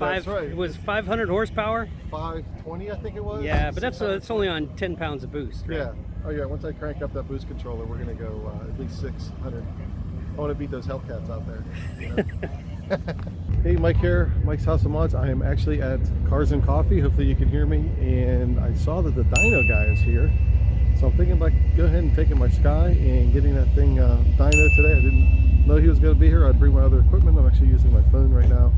That's right. It was 500 horsepower. 520, I think it was. Yeah, but that's only on 10 pounds of boost, right? Yeah. Oh yeah. Once I crank up that boost controller, we're gonna go at least 600. I want to beat those Hellcats out there. You know? Hey, Mike here, Mike's House of Mods. I am actually at Cars and Coffee. Hopefully you can hear me. And I saw that the dyno guy is here. So I'm thinking about go ahead and taking my Sky and getting that thing dyno today. I didn't know he was going to be here. I'd bring my other equipment. I'm actually using my phone right now.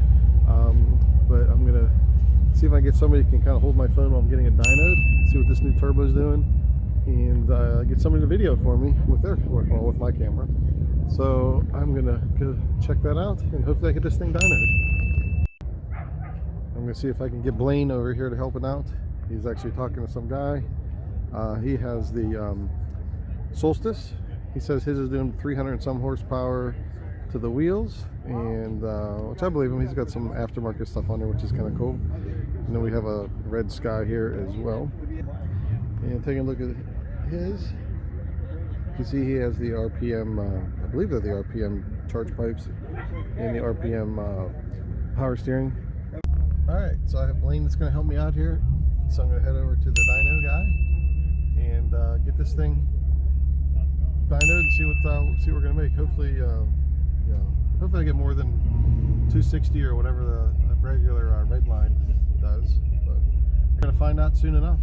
But I'm going to see if I can get somebody who can kind of hold my phone while I'm getting it dynoed, see what this new turbo is doing, and get somebody to video for me with their, well, with my camera. So I'm going to go check that out and hopefully I get this thing dynoed. I'm going to see if I can get Blaine over here to help him out. He's actually talking to some guy. He has the Solstice. He says his is doing 300 and some horsepower to the wheels, and which I believe him. He's got some aftermarket stuff on there, which is kind of cool. And then we have a red Sky here as well. And taking a look at his, you can see he has the RPM, I believe they're the RPM charge pipes and the RPM power steering. Alright, so I have Blaine that's going to help me out here. So I'm going to head over to the dyno guy and get this thing dynoed and see what we're going to make. Hopefully, hopefully I get more than 260 or whatever the regular red line does. But we're going to find out soon enough.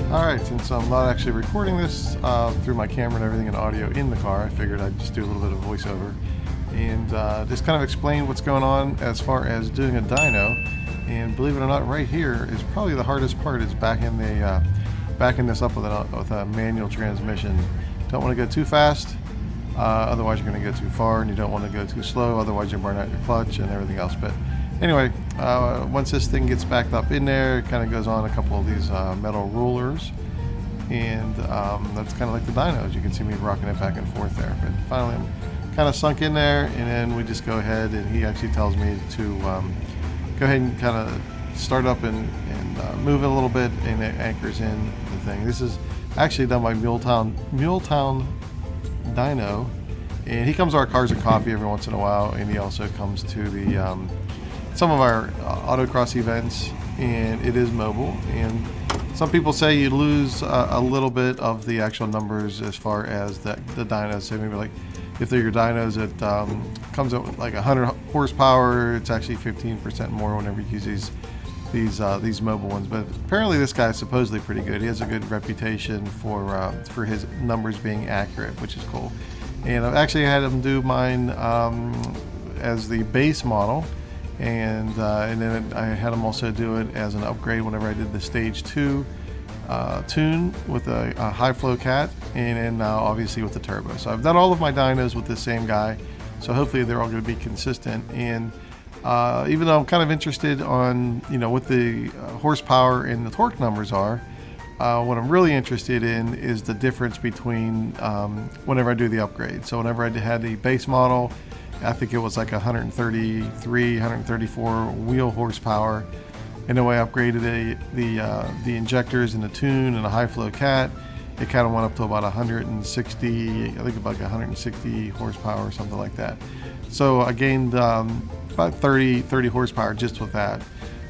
Alright, since I'm not actually recording this through my camera and everything and audio in the car, I figured I'd just do a little bit of voiceover and just kind of explain what's going on as far as doing a dyno. And believe it or not, right here is probably the hardest part, is backing this up with a manual transmission. Don't want to go too fast, otherwise you're going to go too far, and you don't want to go too slow, otherwise you burn out your clutch and everything else. But anyway, once this thing gets backed up in there, it kind of goes on a couple of these metal rulers, and that's kind of like the dynos. You can see me rocking it back and forth there. But finally I'm kind of sunk in there, and then we just go ahead, and he actually tells me to go ahead and kind of start up and move it a little bit, and it anchors in the thing. This is actually done by Muletown Dyno, and he comes to our Cars and Coffee every once in a while, and he also comes to the some of our autocross events, and it is mobile. And some people say you lose a little bit of the actual numbers as far as the dynos. So maybe like if they're your dynos that comes up with like 100 horsepower, it's actually 15% more whenever you use these mobile ones. But apparently this guy is supposedly pretty good. He has a good reputation for his numbers being accurate, which is cool. And I've actually had him do mine as the base model. And then I had him also do it as an upgrade whenever I did the stage 2 tune with a high flow cat, and then now obviously with the turbo. So I've done all of my dynos with the same guy, so hopefully they're all going to be consistent. And even though I'm kind of interested on what the horsepower and the torque numbers are, what I'm really interested in is the difference between whenever I do the upgrade. So whenever I had the base model, I think it was like 133, 134 wheel horsepower, and then when I upgraded the injectors and the tune and the high flow cat, it kind of went up to about 160, I think about 160 horsepower or something like that. So I gained about 30 horsepower just with that.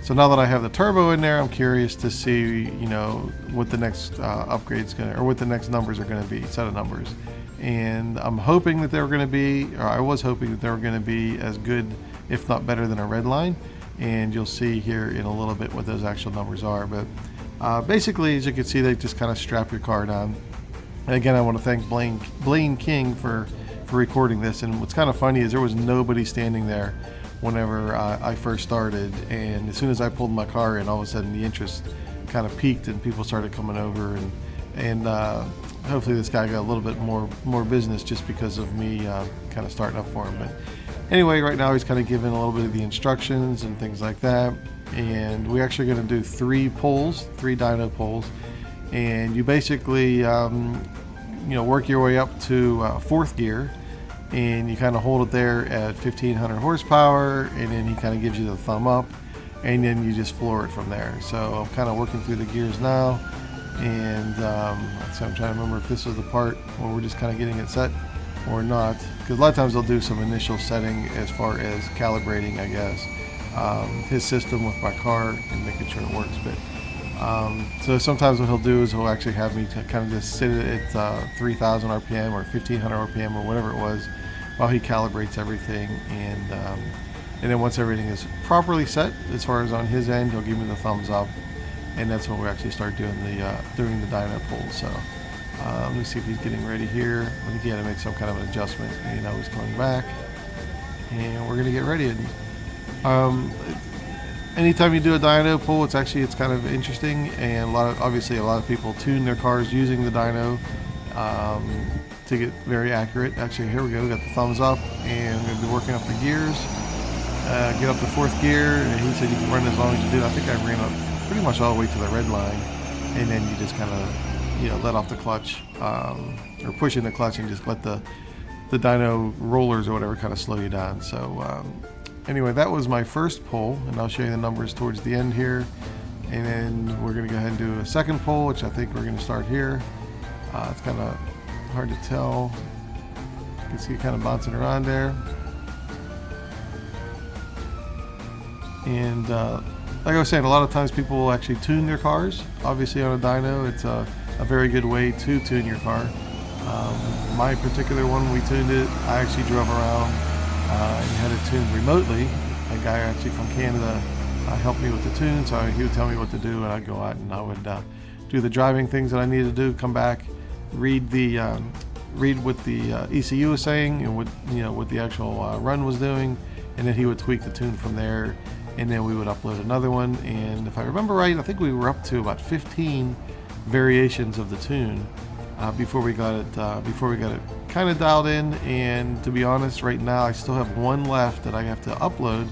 So now that I have the turbo in there, I'm curious to see what the next upgrade's gonna, or what the next numbers are going to be, set of numbers. And I'm hoping that they were going to be, or I was hoping that they were going to be as good, if not better, than a red line. And you'll see here in a little bit what those actual numbers are. But basically, as you can see, they just kind of strap your car down. And again, I want to thank Blaine King for recording this. And what's kind of funny is there was nobody standing there whenever I first started. And as soon as I pulled my car in, all of a sudden the interest kind of peaked and people started coming over, and hopefully this guy got a little bit more business just because of me kind of starting up for him. But anyway, right now he's kind of giving a little bit of the instructions and things like that. And we're actually going to do 3 dyno pulls. And you basically work your way up to fourth gear, and you kind of hold it there at 1500 horsepower, and then he kind of gives you the thumb up, and then you just floor it from there. So I'm kind of working through the gears now, and so I'm trying to remember if this is the part where we're just kind of getting it set or not, because a lot of times they'll do some initial setting as far as calibrating, I guess, his system with my car and making sure it works. But so sometimes what he'll do is he'll actually have me to kind of just sit it at 3000 RPM or 1500 RPM or whatever it was while he calibrates everything, and then once everything is properly set as far as on his end, he'll give me the thumbs up, and that's when we actually start doing the dyno pull. So let me see if he's getting ready here. I think he had to make some kind of an adjustment, and now he's coming back, and we're gonna get ready. And anytime you do a dyno pull, it's kind of interesting, and obviously a lot of people tune their cars using the dyno to get very accurate. Actually, here we go. We got the thumbs up, and we're gonna be working up the gears. Get up to fourth gear, and he said you can run as long as you do. I think I ran up pretty much all the way to the red line, and then you just kind of let off the clutch, or push in the clutch, and just let the dyno rollers or whatever kind of slow you down. So anyway, that was my first pull, and I'll show you the numbers towards the end here, and then we're going to go ahead and do a second pull, which I think we're going to start here. It's kind of hard to tell. You can see it kind of bouncing around there. And like I was saying, a lot of times people will actually tune their cars. Obviously on a dyno, it's a very good way to tune your car. My particular one, we tuned it, I actually drove around and had it tuned remotely. A guy actually from Canada helped me with the tune, so he would tell me what to do, and I'd go out and I would do the driving things that I needed to do, come back, read what the ECU was saying and what the actual run was doing, and then he would tweak the tune from there, and then we would upload another one. And if I remember right, I think we were up to about 15 variations of the tune before we got it kind of dialed in. And to be honest, right now I still have one left that I have to upload.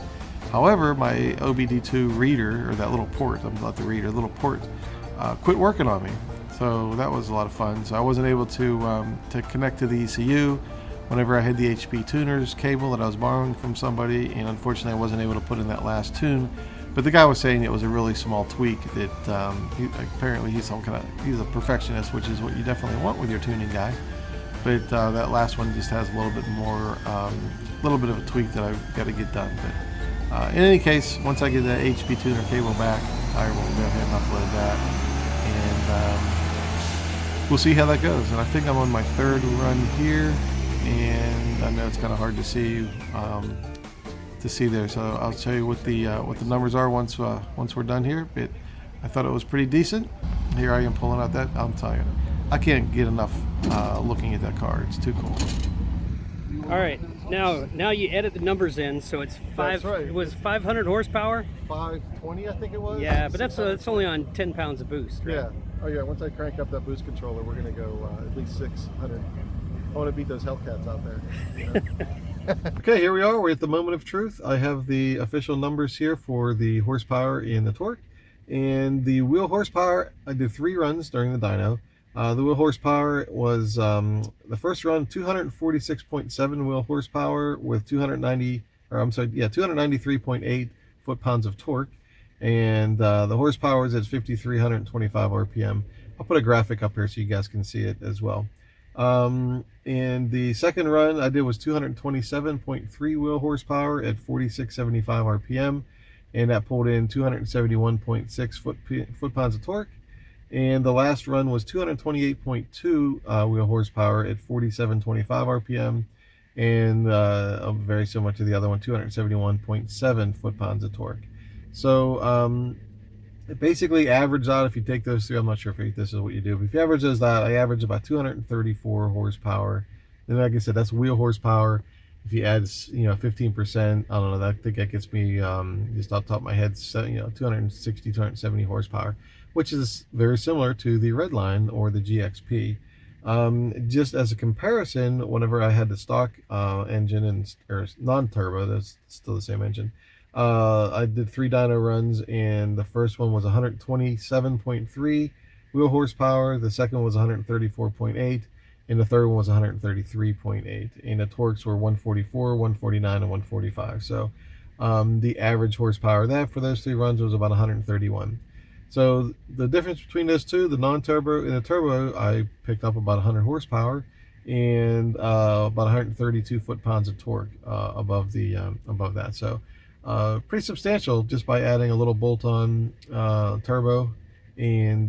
However, my OBD2 reader, or that little port, I'm not the reader, little port, quit working on me. So that was a lot of fun. So I wasn't able to connect to the ECU whenever I had the HP tuners cable that I was borrowing from somebody, and unfortunately I wasn't able to put in that last tune. But the guy was saying it was a really small tweak that apparently he's a perfectionist, which is what you definitely want with your tuning guy. But that last one just has a little bit more, little bit of a tweak that I've got to get done. But in any case, once I get that HP tuner cable back, I will go ahead and upload that, and we'll see how that goes. And I think I'm on my third run here, and I know it's kind of hard to see there, so I'll tell you what the numbers are once we're done here. But I thought it was pretty decent. Here I am pulling out that. I'm telling you, I can't get enough looking at that car. It's too cool. All right, now you edit the numbers in, so it's That's right. It was 500 horsepower. 520, I think it was. Yeah, but that's only on 10 pounds of boost. Right? Yeah. Oh yeah. Once I crank up that boost controller, we're gonna go at least 600. I want to beat those Hellcats out there. You know? Okay, here we are. We're at the moment of truth. I have the official numbers here for the horsepower and the torque. And the wheel horsepower, I did 3 runs during the dyno. The wheel horsepower was the first run 246.7 wheel horsepower with 293.8 foot-pounds of torque. And the horsepower is at 5,325 RPM. I'll put a graphic up here so you guys can see it as well. And the second run I did was 227.3 wheel horsepower at 4675 RPM, and that pulled in 271.6 foot-pounds of torque. And the last run was 228.2 wheel horsepower at 4725 RPM, and very similar to the other one, 271.7 foot-pounds of torque. So it basically averaged out, if you take those two, I'm not sure if this is what you do, but if you average those out, I average about 234 horsepower. And like I said, that's wheel horsepower. If you add 15%, I don't know, I think that gets me just off the top of my head, 260, 270 horsepower, which is very similar to the Redline or the GXP. Just as a comparison, whenever I had the stock engine or non-turbo, that's still the same engine, I did 3 dyno runs, and the first one was 127.3 wheel horsepower, the second was 134.8, and the third one was 133.8, and the torques were 144, 149, and 145. So the average horsepower of that for those 3 runs was about 131. So the difference between those two, the non-turbo and the turbo, I picked up about 100 horsepower and about 132 foot-pounds of torque above that. So pretty substantial just by adding a little bolt-on turbo and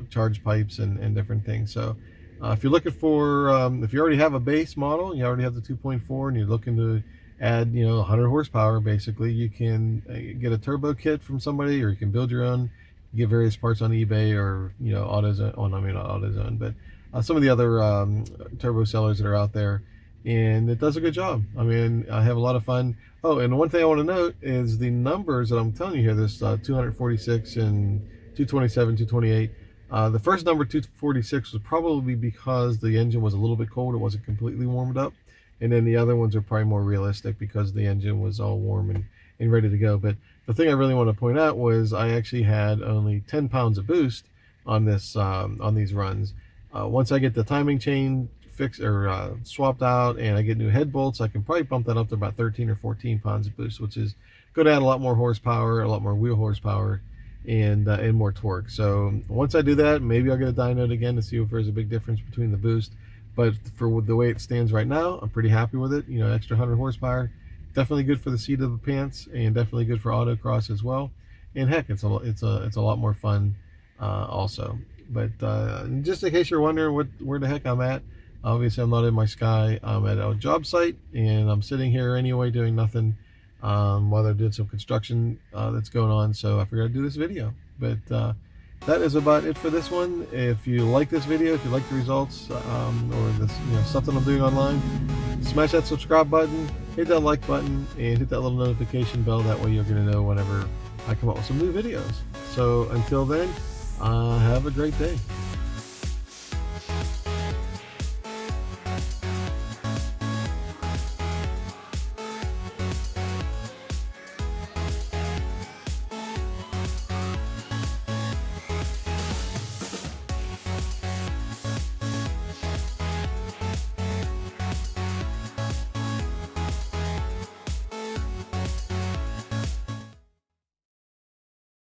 charge pipes and different things. So if you're looking for, if you already have a base model, you already have the 2.4, and you're looking to add 100 horsepower, basically, you can get a turbo kit from somebody, or you can build your own. You get various parts on eBay or AutoZone. Oh, no, I mean not AutoZone, but some of the other turbo sellers that are out there, and it does a good job. I mean, I have a lot of fun. Oh, and one thing I want to note is the numbers that I'm telling you here. This 246 and 227, 228. The first number, 246, was probably because the engine was a little bit cold. It wasn't completely warmed up. And then the other ones are probably more realistic because the engine was all warm and ready to go. But the thing I really want to point out was I actually had only 10 pounds of boost on this on these runs. Once I get the timing chain fixed or swapped out and I get new head bolts, I can probably bump that up to about 13 or 14 pounds of boost, which is going to add a lot more horsepower, a lot more wheel horsepower, and more torque. So once I do that, maybe I'll get a dyno again to see if there's a big difference between the boost. But for the way it stands right now, I'm pretty happy with it. Extra 100 horsepower, definitely good for the seat of the pants, and definitely good for autocross as well. And heck, it's a lot more fun also. But just in case you're wondering where the heck I'm at, obviously I'm not in my Sky. I'm at a job site, and I'm sitting here anyway doing nothing while they're doing some construction that's going on. So I figured I'd do this video. But that is about it for this one. If you like this video, if you like the results, or this stuff that I'm doing online, smash that subscribe button, hit that like button, and hit that little notification bell. That way you're going to know whenever I come up with some new videos. So until then, have a great day.